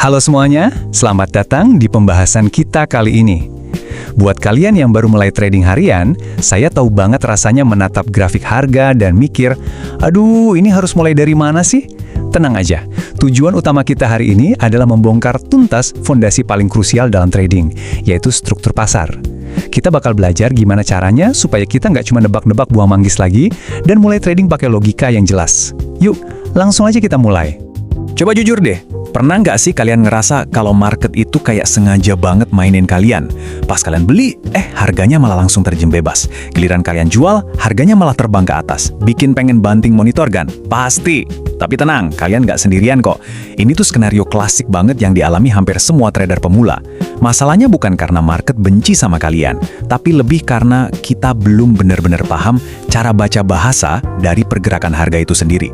Halo semuanya, selamat datang di pembahasan kita kali ini. Buat kalian yang baru mulai trading harian, saya tahu banget rasanya menatap grafik harga dan mikir, aduh ini harus mulai dari mana sih? Tenang aja, tujuan utama kita hari ini adalah membongkar tuntas fondasi paling krusial dalam trading, yaitu struktur pasar. Kita bakal belajar gimana caranya supaya kita nggak cuma nebak-nebak buah manggis lagi, dan mulai trading pakai logika yang jelas. Yuk, langsung aja kita mulai. Coba jujur deh, pernah nggak sih kalian ngerasa kalau market itu kayak sengaja banget mainin kalian? Pas kalian beli, harganya malah langsung terjun bebas. Giliran kalian jual, harganya malah terbang ke atas. Bikin pengen banting monitor kan? Pasti! Tapi tenang, kalian nggak sendirian kok. Ini tuh skenario klasik banget yang dialami hampir semua trader pemula. Masalahnya bukan karena market benci sama kalian, tapi lebih karena kita belum benar-benar paham cara baca bahasa dari pergerakan harga itu sendiri.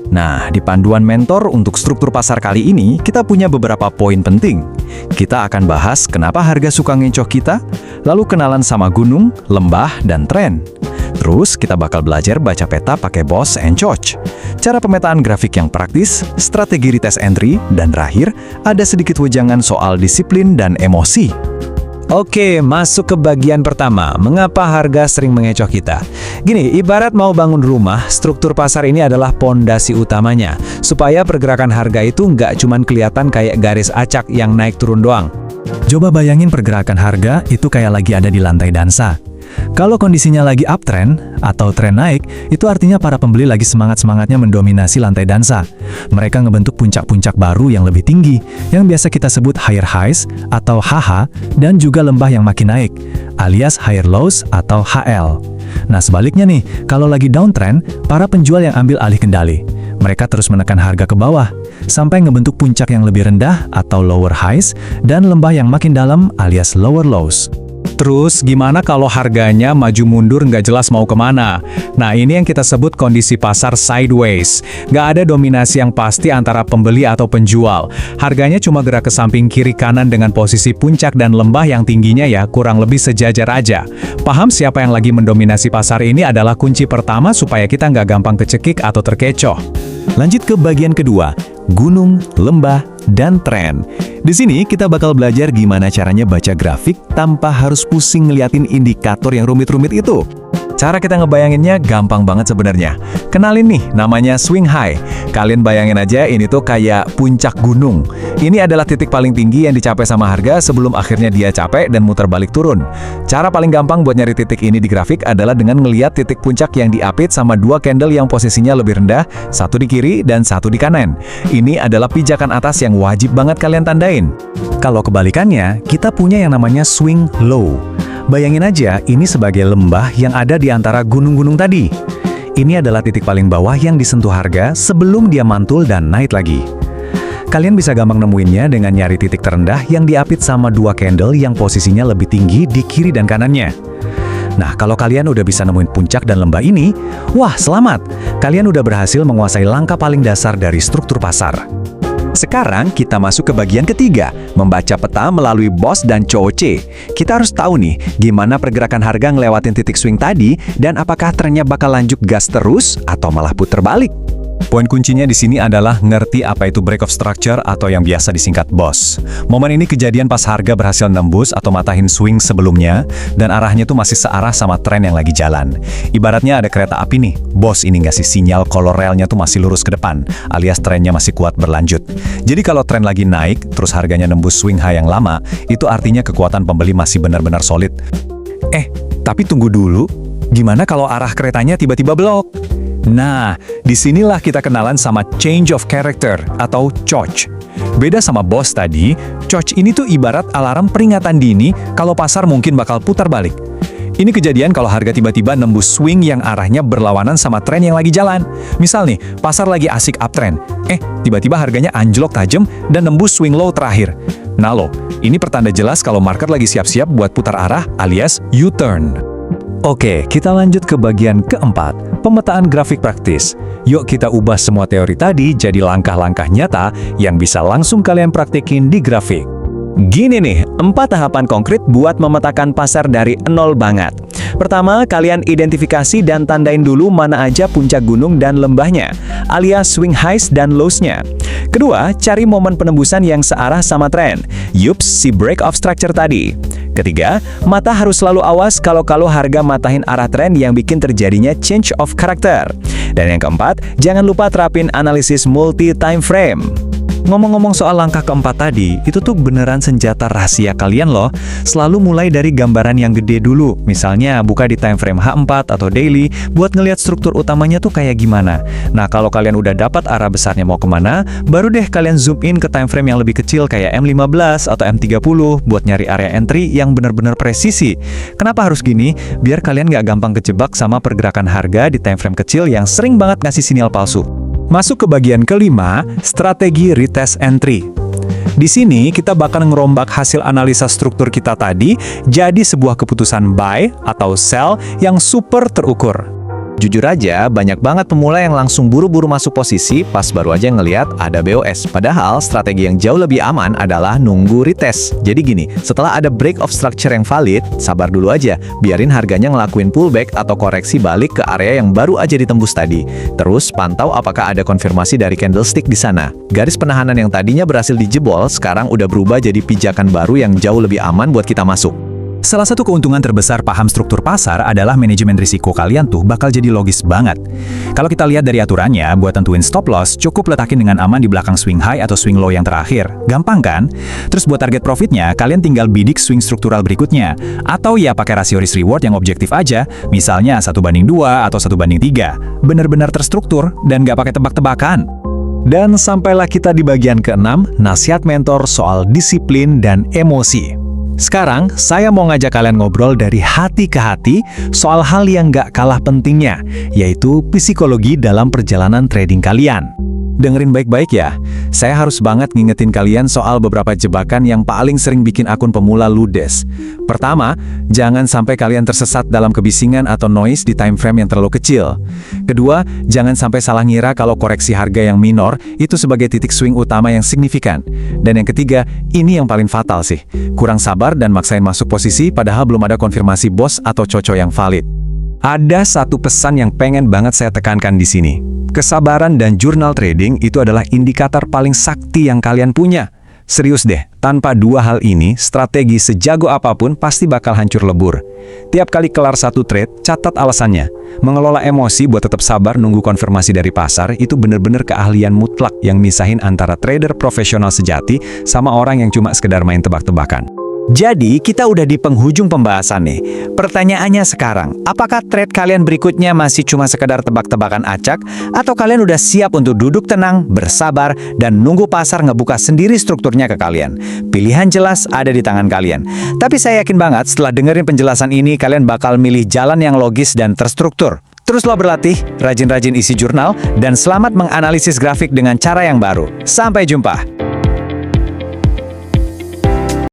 Nah, di panduan mentor untuk struktur pasar kali ini, kita punya beberapa poin penting. Kita akan bahas kenapa harga suka ngecoh kita, lalu kenalan sama gunung, lembah, dan tren. Terus, kita bakal belajar baca peta pakai Boss and Choch. Cara pemetaan grafik yang praktis, strategi retest entry, dan terakhir, ada sedikit wejangan soal disiplin dan emosi. Oke, masuk ke bagian pertama. Mengapa harga sering mengecoh kita? Gini, ibarat mau bangun rumah, struktur pasar ini adalah pondasi utamanya. Supaya pergerakan harga itu nggak cuman kelihatan kayak garis acak yang naik turun doang. Coba bayangin pergerakan harga itu kayak lagi ada di lantai dansa. Kalau kondisinya lagi uptrend atau tren naik, itu artinya para pembeli lagi semangat-semangatnya mendominasi lantai dansa. Mereka ngebentuk puncak-puncak baru yang lebih tinggi, yang biasa kita sebut higher highs atau HH, dan juga lembah yang makin naik, alias higher lows atau HL. Nah sebaliknya nih, kalau lagi downtrend, para penjual yang ambil alih kendali. Mereka terus menekan harga ke bawah, sampai ngebentuk puncak yang lebih rendah atau lower highs, dan lembah yang makin dalam alias lower lows. Terus, gimana kalau harganya maju mundur nggak jelas mau kemana? Nah, ini yang kita sebut kondisi pasar sideways. Nggak ada dominasi yang pasti antara pembeli atau penjual. Harganya cuma gerak ke samping kiri kanan dengan posisi puncak dan lembah yang tingginya ya kurang lebih sejajar aja. Paham siapa yang lagi mendominasi pasar ini adalah kunci pertama supaya kita nggak gampang kecekik atau terkecoh. Lanjut ke bagian kedua, gunung, lembah, dan tren. Di sini kita bakal belajar gimana caranya baca grafik tanpa harus pusing ngeliatin indikator yang rumit-rumit itu. Cara kita ngebayanginnya gampang banget sebenarnya. Kenalin nih, namanya swing high. Kalian bayangin aja ini tuh kayak puncak gunung. Ini adalah titik paling tinggi yang dicapai sama harga sebelum akhirnya dia capek dan muter balik turun. Cara paling gampang buat nyari titik ini di grafik adalah dengan ngeliat titik puncak yang diapit sama dua candle yang posisinya lebih rendah, satu di kiri dan satu di kanan. Ini adalah pijakan atas yang wajib banget kalian tandain. Kalau kebalikannya, kita punya yang namanya swing low. Bayangin aja, ini sebagai lembah yang ada di antara gunung-gunung tadi. Ini adalah titik paling bawah yang disentuh harga sebelum dia mantul dan naik lagi. Kalian bisa gampang nemuinnya dengan nyari titik terendah yang diapit sama dua candle yang posisinya lebih tinggi di kiri dan kanannya. Nah, kalau kalian udah bisa nemuin puncak dan lembah ini, wah selamat! Kalian udah berhasil menguasai langkah paling dasar dari struktur pasar. Sekarang kita masuk ke bagian ketiga, membaca peta melalui Boss dan Choch. Kita harus tahu nih, gimana pergerakan harga ngelewatin titik swing tadi, dan apakah trennya bakal lanjut gas terus atau malah puter balik. Poin kuncinya di sini adalah ngerti apa itu break of structure atau yang biasa disingkat BOSS. Momen ini kejadian pas harga berhasil nembus atau matahin swing sebelumnya, dan arahnya tuh masih searah sama tren yang lagi jalan. Ibaratnya ada kereta api nih, BOSS ini ngasih sinyal kalau relnya tuh masih lurus ke depan, alias trennya masih kuat berlanjut. Jadi kalau tren lagi naik, terus harganya nembus swing high yang lama, itu artinya kekuatan pembeli masih benar-benar solid. Tapi tunggu dulu, gimana kalau arah keretanya tiba-tiba belok? Nah, disinilah kita kenalan sama change of character atau Choch. Beda sama Boss tadi, Choch ini tuh ibarat alarm peringatan dini kalau pasar mungkin bakal putar balik. Ini kejadian kalau harga tiba-tiba nembus swing yang arahnya berlawanan sama tren yang lagi jalan. Misal nih, pasar lagi asik uptrend. Tiba-tiba harganya anjlok tajam dan nembus swing low terakhir. Nah loh, ini pertanda jelas kalau market lagi siap-siap buat putar arah alias U-turn. Oke, kita lanjut ke bagian keempat, pemetaan grafik praktis. Yuk kita ubah semua teori tadi jadi langkah-langkah nyata yang bisa langsung kalian praktekin di grafik. Gini nih, 4 tahapan konkret buat memetakan pasar dari nol banget. Pertama, kalian identifikasi dan tandain dulu mana aja puncak gunung dan lembahnya, alias swing highs dan lows-nya. Kedua, cari momen penembusan yang searah sama tren. Yups, si break of structure tadi. Ketiga, mata harus selalu awas kalau harga matahin arah tren yang bikin terjadinya change of character. Dan yang keempat, jangan lupa terapin analisis multi-time frame. Ngomong-ngomong soal langkah keempat tadi, itu tuh beneran senjata rahasia kalian loh. Selalu mulai dari gambaran yang gede dulu. Misalnya, buka di time frame H4 atau daily, buat ngelihat struktur utamanya tuh kayak gimana. Nah, kalau kalian udah dapat arah besarnya mau kemana, baru deh kalian zoom in ke time frame yang lebih kecil kayak M15 atau M30 buat nyari area entry yang benar-benar presisi. Kenapa harus gini? Biar kalian nggak gampang kejebak sama pergerakan harga di time frame kecil yang sering banget ngasih sinyal palsu. Masuk ke bagian kelima, strategi retest entry. Di sini kita bakal ngerombak hasil analisa struktur kita tadi jadi sebuah keputusan buy atau sell yang super terukur. Jujur aja, banyak banget pemula yang langsung buru-buru masuk posisi pas baru aja ngelihat ada BOS. Padahal strategi yang jauh lebih aman adalah nunggu retest. Jadi gini, setelah ada break of structure yang valid, sabar dulu aja, biarin harganya ngelakuin pullback atau koreksi balik ke area yang baru aja ditembus tadi. Terus pantau apakah ada konfirmasi dari candlestick di sana. Garis penahanan yang tadinya berhasil dijebol, sekarang udah berubah jadi pijakan baru yang jauh lebih aman buat kita masuk. Salah satu keuntungan terbesar paham struktur pasar adalah manajemen risiko kalian tuh bakal jadi logis banget. Kalau kita lihat dari aturannya, buat tentuin stop loss, cukup letakin dengan aman di belakang swing high atau swing low yang terakhir. Gampang kan? Terus buat target profitnya, kalian tinggal bidik swing struktural berikutnya. Atau ya pakai rasio risk reward yang objektif aja, misalnya 1:2 atau 1:3. Bener-bener terstruktur dan nggak pakai tebak-tebakan. Dan sampailah kita di bagian ke-6, nasihat mentor soal disiplin dan emosi. Sekarang, saya mau ngajak kalian ngobrol dari hati ke hati soal hal yang gak kalah pentingnya, yaitu psikologi dalam perjalanan trading kalian. Dengerin baik-baik ya, saya harus banget ngingetin kalian soal beberapa jebakan yang paling sering bikin akun pemula ludes. Pertama, jangan sampai kalian tersesat dalam kebisingan atau noise di time frame yang terlalu kecil. Kedua, jangan sampai salah ngira kalau koreksi harga yang minor itu sebagai titik swing utama yang signifikan. Dan yang ketiga, ini yang paling fatal sih. Kurang sabar dan maksain masuk posisi padahal belum ada konfirmasi bos atau coco yang valid. Ada satu pesan yang pengen banget saya tekankan di sini. Kesabaran dan jurnal trading itu adalah indikator paling sakti yang kalian punya. Serius deh, tanpa dua hal ini, strategi sejago apapun pasti bakal hancur lebur. Tiap kali kelar satu trade, catat alasannya. Mengelola emosi buat tetap sabar nunggu konfirmasi dari pasar itu bener-bener keahlian mutlak yang misahin antara trader profesional sejati sama orang yang cuma sekedar main tebak-tebakan. Jadi, kita udah di penghujung pembahasan nih. Pertanyaannya sekarang, apakah trade kalian berikutnya masih cuma sekedar tebak-tebakan acak? Atau kalian udah siap untuk duduk tenang, bersabar, dan nunggu pasar ngebuka sendiri strukturnya ke kalian? Pilihan jelas ada di tangan kalian. Tapi saya yakin banget setelah dengerin penjelasan ini, kalian bakal milih jalan yang logis dan terstruktur. Teruslah berlatih, rajin-rajin isi jurnal, dan selamat menganalisis grafik dengan cara yang baru. Sampai jumpa!